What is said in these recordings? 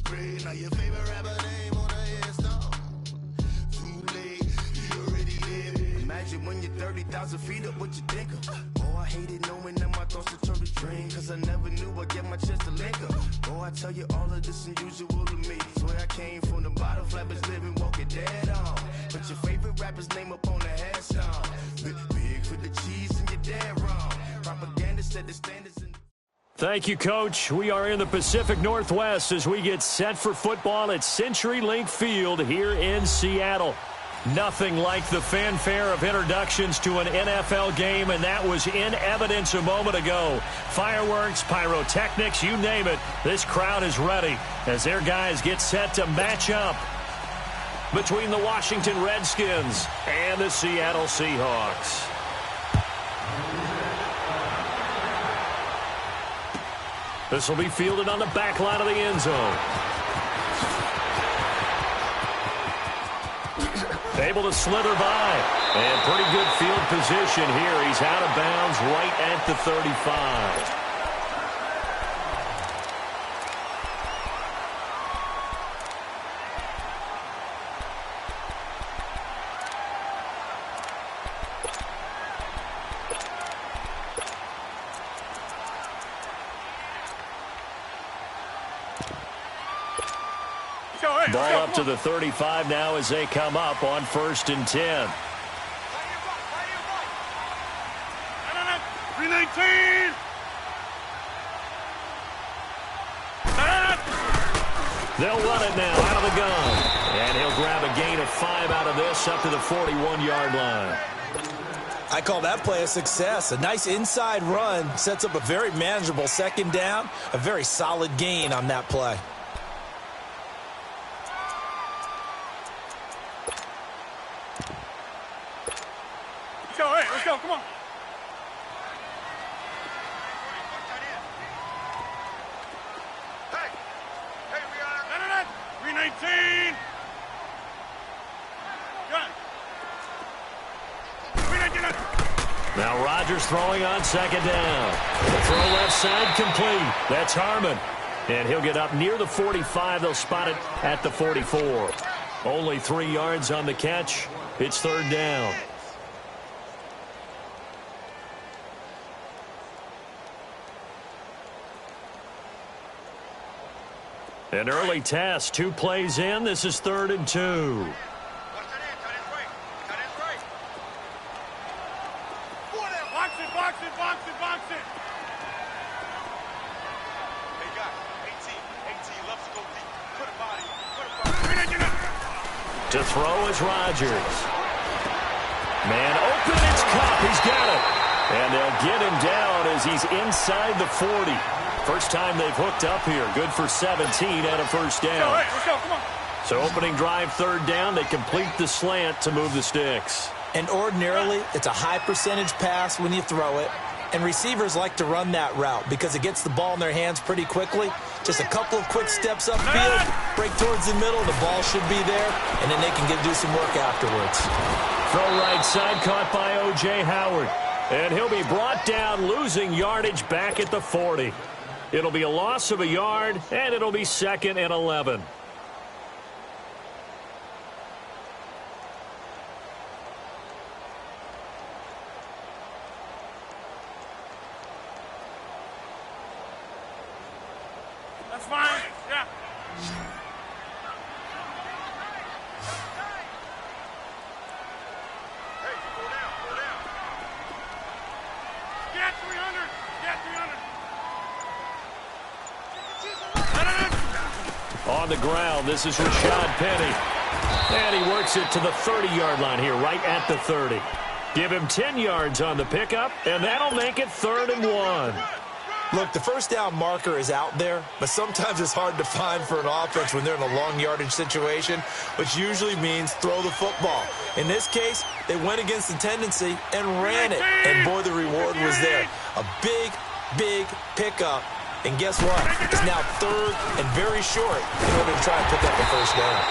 spray. Now your favorite rapper name on a headstone. Too late, you already live. Imagine when you're 30,000 feet up, what you think of? Oh, I hated knowing that my thoughts would turn to dream. Cause I never knew I'd get my chance to link up. Oh, I tell you all of this unusual to me. Swear I came from the bottom, flappers living, walking dead on. But your favorite rapper's name up on the headstone. Big for the cheese and you're dead wrong. Propaganda said the standards in. Thank you, Coach. We are in the Pacific Northwest as we get set for football at CenturyLink Field here in Seattle. Nothing like the fanfare of introductions to an NFL game, and that was in evidence a moment ago. Fireworks, pyrotechnics, you name it. This crowd is ready as their guys get set to match up between the Washington Redskins and the Seattle Seahawks. This will be fielded on the back line of the end zone. Able to slither by. And pretty good field position here. He's out of bounds right at the 35. Ball up to the 35 now as they come up on 1st and 10. 319. They'll run it now out of the gun. And he'll grab a gain of 5 out of this up to the 41-yard line. I call that play a success. A nice inside run sets up a very manageable 2nd down. A very solid gain on that play. Let's go, come on. Hey, we are. 319. Now Rodgers throwing on 2nd down. The throw left side complete. That's Harmon. And he'll get up near the 45. They'll spot it at the 44. Only 3 yards on the catch. It's 3rd down. An early test, 2 plays in. This is 3rd and 2. Box it. Hey, guys, 18 loves to go deep. Put a body. To throw is Rodgers. Man open, it's Cup. He's got it. And they'll get him down as he's inside the 40. First time they've hooked up here. Good for 17 and a 1st down. Let's go, come on. So opening drive, 3rd down. They complete the slant to move the sticks. And ordinarily, it's a high percentage pass when you throw it. And receivers like to run that route because it gets the ball in their hands pretty quickly. Just a couple of quick steps upfield, break towards the middle, the ball should be there, and then they can do some work afterwards. Throw right side caught by O.J. Howard. And he'll be brought down, losing yardage back at the 40. It'll be a loss of a yard, and it'll be 2nd and 11. That's fine. Yeah. Hey, go down. Get 300. On the ground, this is Rashad Penny. And he works it to the 30-yard line here, right at the 30. Give him 10 yards on the pickup, and that'll make it 3rd and 1. Look, the 1st down marker is out there, but sometimes it's hard to find for an offense when they're in a long yardage situation, which usually means throw the football. In this case, they went against the tendency and ran it, and boy, the reward was there. A big pickup, and guess what? It's now 3rd and very short in order to try and pick up the 1st down.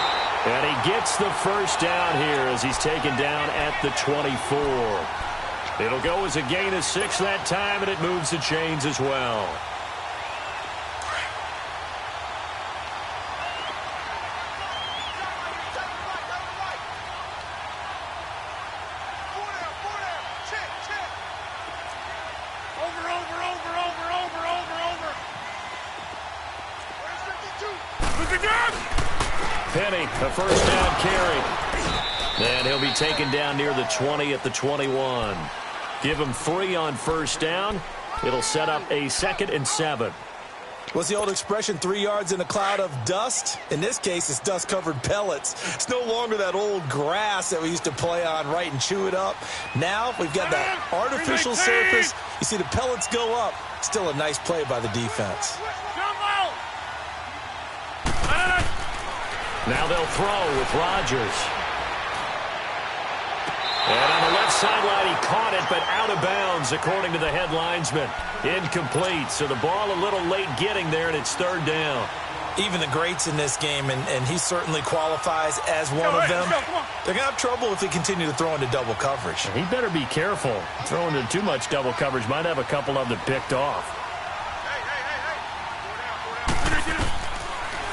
And he gets the 1st down here as he's taken down at the 24. It'll go as a gain of 6 that time, and it moves the chains as well. Penny, a first down carry. And he'll be taken down near the 20 at the 21. Give him 3 on first down. It'll set up a 2nd and 7. What's the old expression, 3 yards in a cloud of dust? In this case, it's dust-covered pellets. It's no longer that old grass that we used to play on, right, and chew it up. Now we've got that artificial surface. You see the pellets go up. Still a nice play by the defense. Now they'll throw with Rodgers. And on the left sideline, he caught it, but out of bounds, according to the head linesman. Incomplete, so the ball a little late getting there, and it's 3rd down. Even the greats in this game, and he certainly qualifies as one of them, they're going to have trouble if they continue to throw into double coverage. He better be careful. Throwing into too much double coverage might have a couple of them picked off.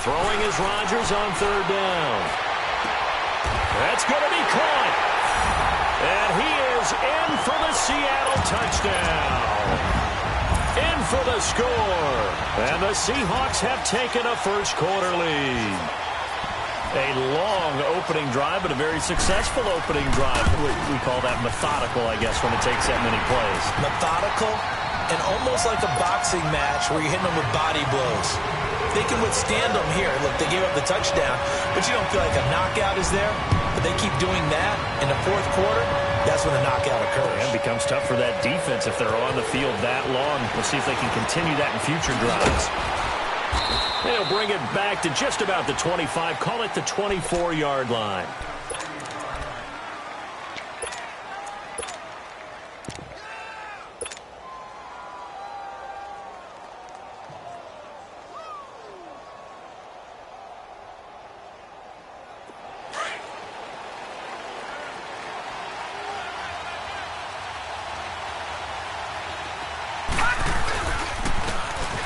Throwing is Rodgers on 3rd down. That's going to be caught. And he is in for the Seattle touchdown. In for the score. And the Seahawks have taken a first-quarter lead. A long opening drive, but a very successful opening drive. We call that methodical, I guess, when it takes that many plays. Methodical and almost like a boxing match where you're hitting them with body blows. They can withstand them here. Look, they gave up the touchdown, but you don't feel like a knockout is there. But they keep doing that in the 4th quarter. That's when the knockout occurs. And it becomes tough for that defense if they're on the field that long. We'll see if they can continue that in future drives. They'll bring it back to just about the 25. Call it the 24-yard line.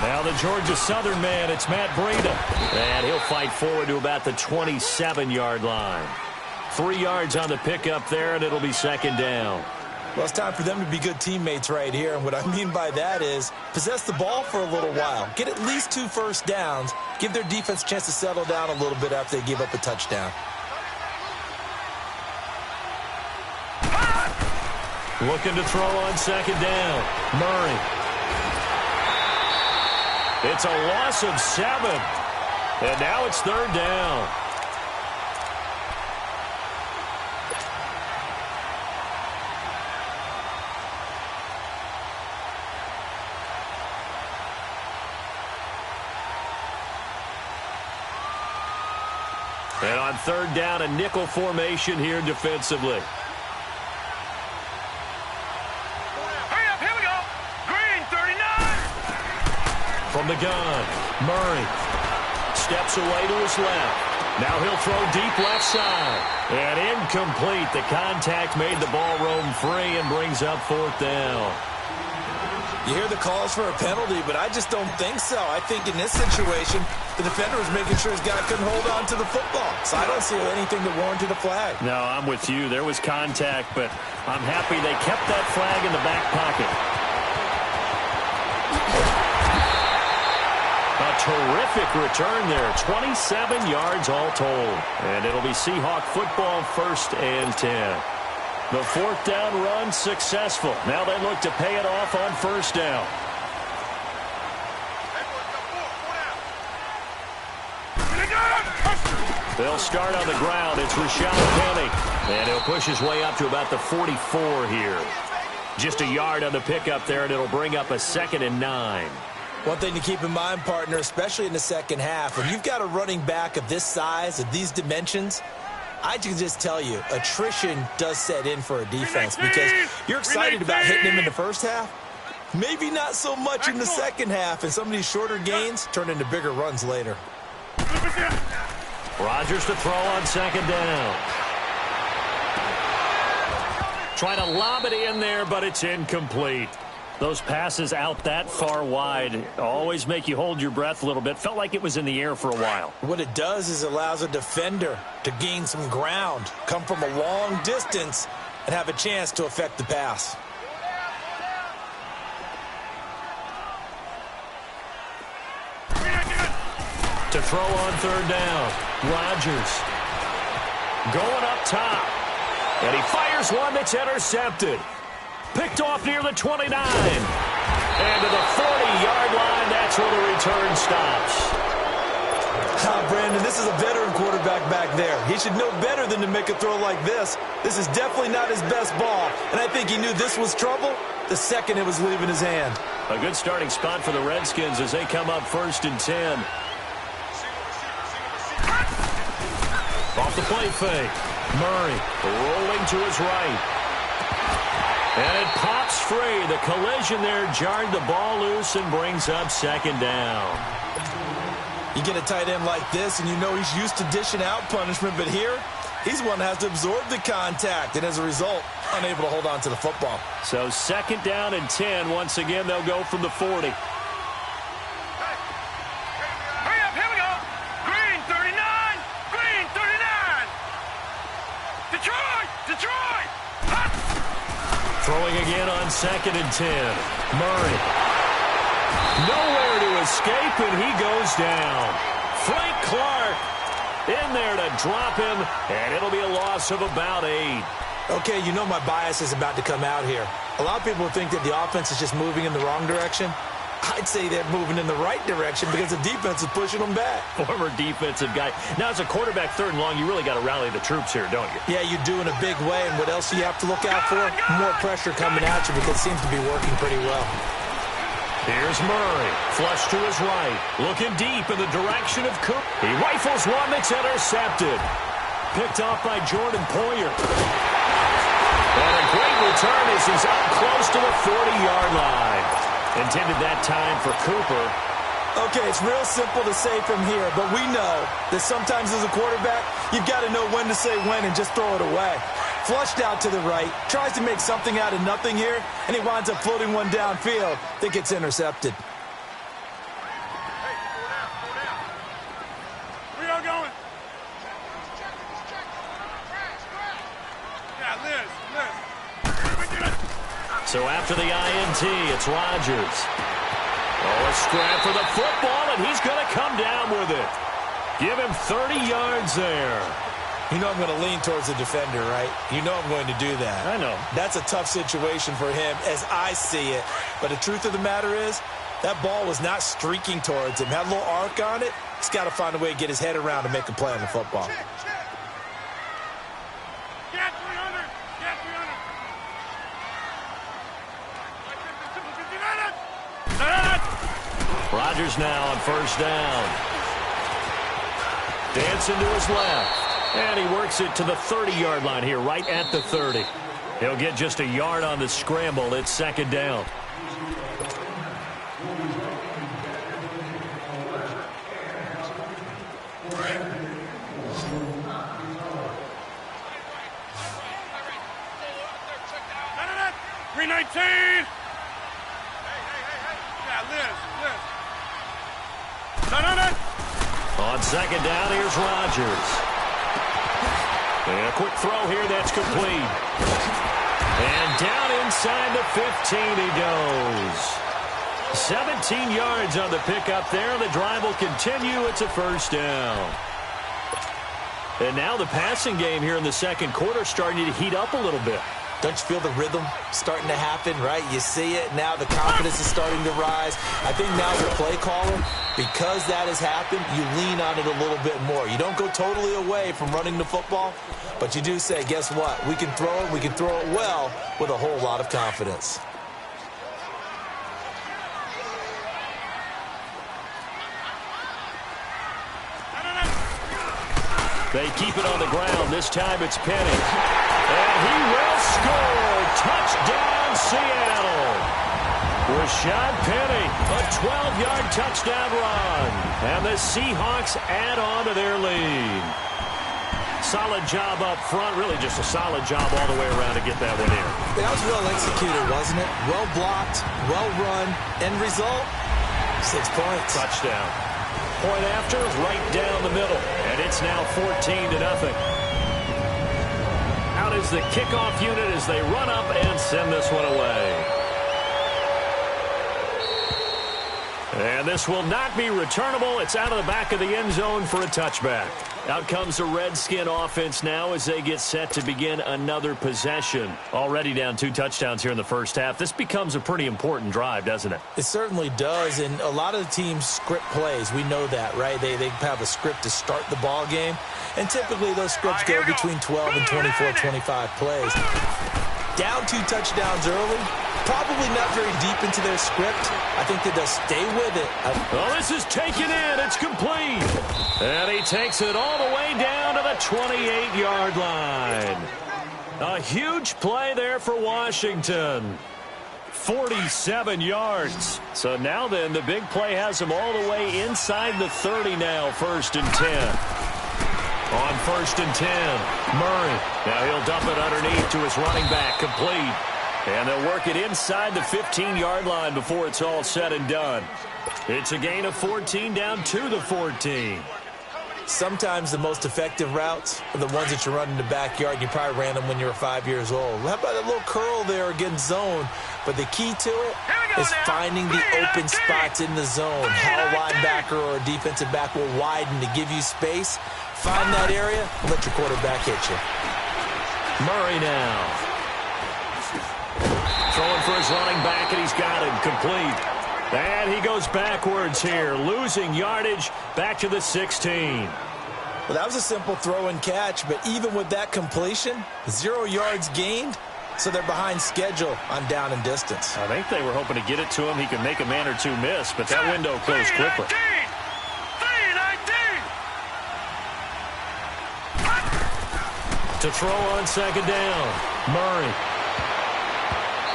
Now the Georgia Southern man, it's Matt Breida. And he'll fight forward to about the 27-yard line. 3 yards on the pickup there, and it'll be 2nd down. Well, it's time for them to be good teammates right here. And what I mean by that is possess the ball for a little while. Get at least 2 first downs. Give their defense a chance to settle down a little bit after they give up a touchdown. Looking to throw on 2nd down. Murray. It's a loss of 7. And now it's 3rd down. And on 3rd down, a nickel formation here defensively. From the gun, Murray steps away to his left. Now he'll throw deep left side. And incomplete. The contact made the ball roam free and brings up 4th down. You hear the calls for a penalty, but I just don't think so. I think in this situation, the defender was making sure his guy couldn't hold on to the football. So I don't see anything that warranted a flag. No, I'm with you. There was contact, but I'm happy they kept that flag in the back pocket. A terrific return there. 27 yards all told. And it'll be Seahawk football, 1st and 10. The 4th down run successful. Now they look to pay it off on 1st down. They'll start on the ground. It's Rashad Penny. And he'll push his way up to about the 44 here. Just a yard on the pickup there, and it'll bring up a 2nd and 9. One thing to keep in mind, partner, especially in the second half, when you've got a running back of this size, of these dimensions, I can just tell you, attrition does set in for a defense because you're excited about hitting him in the first half. Maybe not so much in the second half, and some of these shorter gains turn into bigger runs later. Rodgers to throw on 2nd down. Trying to lob it in there, but it's incomplete. Those passes out that far wide always make you hold your breath a little bit. Felt like it was in the air for a while. What it does is it allows a defender to gain some ground, come from a long distance, and have a chance to affect the pass. To throw on third down, Rodgers going up top. And he fires one that's intercepted. Picked off near the 29. And to the 40-yard line, that's where the return stops. Brandon, this is a veteran quarterback back there. He should know better than to make a throw like this. This is definitely not his best ball, and I think he knew this was trouble the second it was leaving his hand. A good starting spot for the Redskins as they come up 1st and 10. Off the play fake. Murray rolling to his right. And it pops free. The collision there jarred the ball loose and brings up 2nd down. You get a tight end like this, and you know he's used to dishing out punishment, but here, he's one that has to absorb the contact, and as a result, unable to hold on to the football. So 2nd down and 10. Once again, they'll go from the 40. Hurry up, here we go. Green 39, Green 39. Detroit. Hot. Throwing again on 2nd and 10. Murray. Nowhere to escape, and he goes down. Frank Clark in there to drop him, and it'll be a loss of about 8. Okay, you know my bias is about to come out here. A lot of people think that the offense is just moving in the wrong direction. I'd say they're moving in the right direction because the defense is pushing them back. Former defensive guy. Now, as a quarterback 3rd and long, you really got to rally the troops here, don't you? Yeah, you do in a big way, and what else do you have to look out for? More pressure coming at you because it seems to be working pretty well. Here's Murray, flush to his right, looking deep in the direction of Cook. He rifles one that's intercepted. Picked off by Jordan Poyer. And a great return as he's up close to the 40-yard line. Intended that time for Cooper. Okay, it's real simple to say from here, but we know that sometimes as a quarterback, you've got to know when to say when and just throw it away. Flushed out to the right, tries to make something out of nothing here, and he winds up floating one downfield that gets intercepted. Hey, go down. Where y'all going? Yeah, Liz. So after the INT, it's Rodgers. Oh, a scrap for the football, and he's going to come down with it. Give him 30 yards there. You know I'm going to lean towards the defender, right? You know I'm going to do that. I know. That's a tough situation for him as I see it. But the truth of the matter is, that ball was not streaking towards him. Had a little arc on it. He's got to find a way to get his head around and make a play on the football. Get 300. Rodgers now on 1st down. Dancing to his left. And he works it to the 30-yard line here, right at the 30. He'll get just a yard on the scramble. It's 2nd down. Green 19. Hey. Yeah, Liz. On 2nd down, here's Rodgers. And a quick throw here that's complete. And down inside the 15 he goes. 17 yards on the pickup there. The drive will continue. It's a 1st down. And now the passing game here in the 2nd quarter starting to heat up a little bit. Don't you feel the rhythm starting to happen, right? You see it. Now the confidence is starting to rise. I think now as a play caller, because that has happened, you lean on it a little bit more. You don't go totally away from running the football, but you do say, guess what? We can throw it. We can throw it well with a whole lot of confidence. They keep it on the ground. This time it's Penny. And he will score. Touchdown, Seattle. Rashad Penny, a 12-yard touchdown run. And the Seahawks add on to their lead. Solid job up front. Really just a solid job all the way around to get that one in. That was well executed, wasn't it? Well blocked, well run. End result, 6 points. Touchdown. Point after, right down the middle. And it's now 14-0. Out is the kickoff unit as they run up and send this one away. And this will not be returnable. It's out of the back of the end zone for a touchback. Out comes the Redskin offense now as they get set to begin another possession. Already down 2 touchdowns here in the first half. This becomes a pretty important drive, doesn't it? It certainly does, and a lot of the teams script plays. We know that, right? They have a script to start the ball game, and typically those scripts go between 12 and 24, 25 plays. Down 2 touchdowns early, probably not very deep into their script. I think that they'll stay with it. Well, this is taken in. It's complete. And he takes it all the way down to the 28-yard line. A huge play there for Washington. 47 yards. So now then, the big play has him all the way inside the 30 now, 1st and 10. On 1st and 10, Murray. Now he'll dump it underneath to his running back, complete. And they'll work it inside the 15-yard line before it's all said and done. It's a gain of 14 down to the 14. Sometimes the most effective routes are the ones that you run in the backyard. You probably ran them when you were 5 years old. How about a little curl there against zone? But the key to it is finding the open spots in the zone. How a linebacker or a defensive back will widen to give you space. Find that area and let your quarterback hit you. Murray now. Throwing for his running back, and he's got him complete. And he goes backwards here, losing yardage back to the 16. Well, that was a simple throw and catch, but even with that completion, 0 yards gained, so they're behind schedule on down and distance. I think they were hoping to get it to him. He could make a man or two miss, but that window closed quickly. To throw on 2nd down, Murray.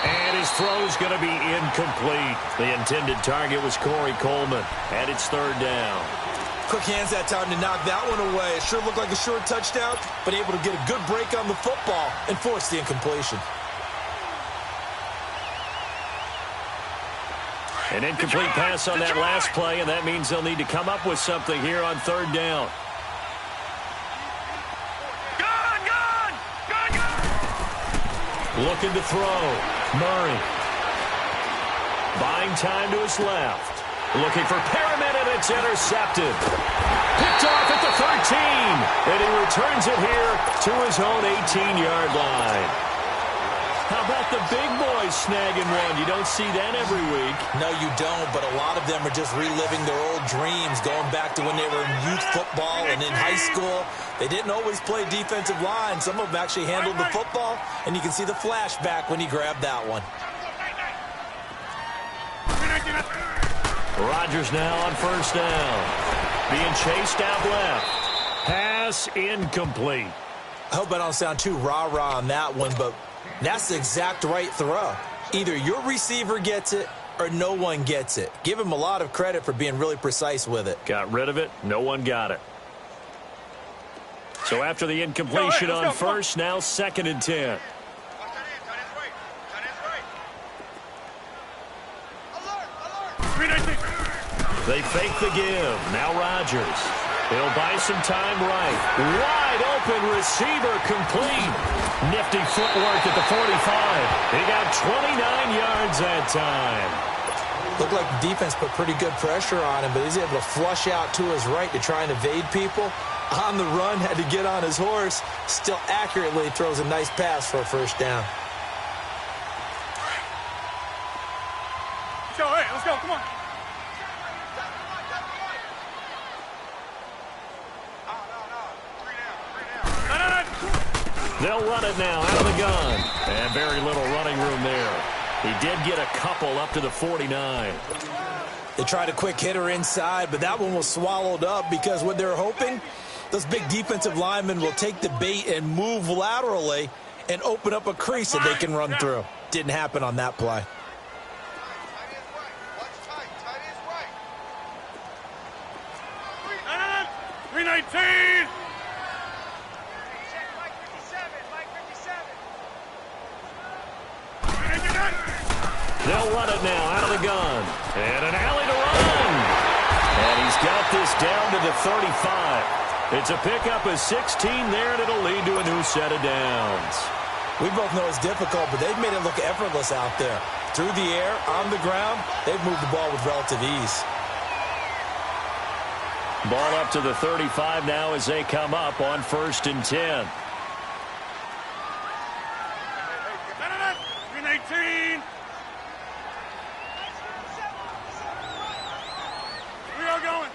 And his throw's going to be incomplete. The intended target was Corey Coleman, and it's 3rd down. Quick hands that time to knock that one away. It sure looked like a short touchdown, but able to get a good break on the football and force the incompletion. An incomplete pass on that last play, and that means they'll need to come up with something here on 3rd down. Looking to throw. Murray. Buying time to his left. Looking for Perriman, and it's intercepted. Picked off at the 13. And he returns it here to his own 18-yard line. How about the big boys snagging one? You don't see that every week. No, you don't, but a lot of them are just reliving their old dreams, going back to when they were in youth football and in high school. They didn't always play defensive line. Some of them actually handled the football, and you can see the flashback when he grabbed that one. Rodgers now on 1st down. Being chased out left. Pass incomplete. I hope I don't sound too rah-rah on that one, but that's the exact right throw. Either your receiver gets it or no one gets it. Give him a lot of credit for being really precise with it. Got rid of it. No one got it. So after the incompletion on 1st, now 2nd and 10. They fake the give. Now Rodgers. He'll buy some time right. Wide open receiver complete. Nifty footwork at the 45. He got 29 yards that time. Looked like the defense put pretty good pressure on him, but he's able to flush out to his right to try and evade people. On the run, had to get on his horse. Still accurately throws a nice pass for a 1st down. Let's go, come on. They'll run it now out of the gun. And very little running room there. He did get a couple up to the 49. They tried a quick hitter inside, but that one was swallowed up because what they're hoping, those big defensive linemen will take the bait and move laterally and open up a crease that they can run through. Didn't happen on that play. They'll run it now out of the gun. And an alley to run. And he's got this down to the 35. It's a pickup of 16 there, and it'll lead to a new set of downs. We both know it's difficult, but they've made it look effortless out there. Through the air, on the ground, they've moved the ball with relative ease. Ball up to the 35 now as they come up on 1st and 10. Green 18. We are going.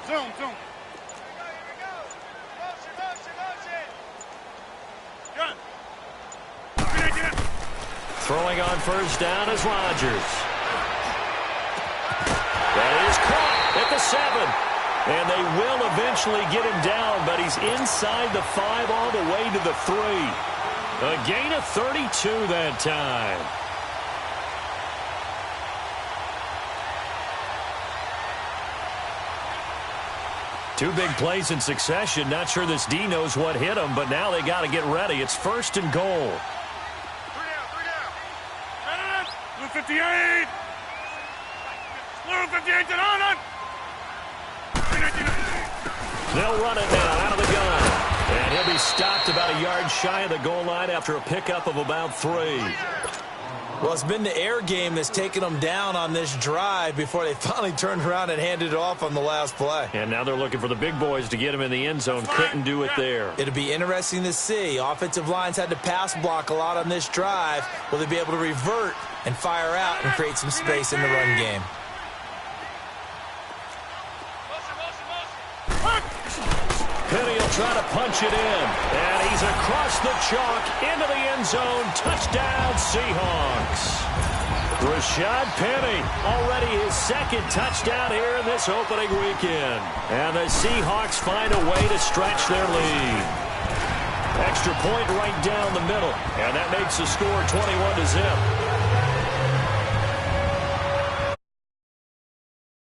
Zoom. Gun. Green 18. Throwing on 1st down is Rodgers. That is caught at the 7. And they will eventually get him down, but he's inside the 5 all the way to the 3. A gain of 32 that time. Two big plays in succession. Not sure this D knows what hit him, but now they got to get ready. It's 1st and goal. 3 down. Blue 58. Blue 58 to Arnold. They'll run it now out of the gun. And he'll be stopped about a yard shy of the goal line after a pickup of about 3. Well, it's been the air game that's taken them down on this drive before they finally turned around and handed it off on the last play. And now they're looking for the big boys to get him in the end zone. Couldn't do it there. It'll be interesting to see. Offensive lines had to pass block a lot on this drive. Will they be able to revert and fire out and create some space in the run game? Penny will try to punch it in. And he's across the chalk into the end zone. Touchdown, Seahawks. Rashad Penny, already his 2nd touchdown here in this opening weekend. And the Seahawks find a way to stretch their lead. Extra point right down the middle. And that makes the score 21-0.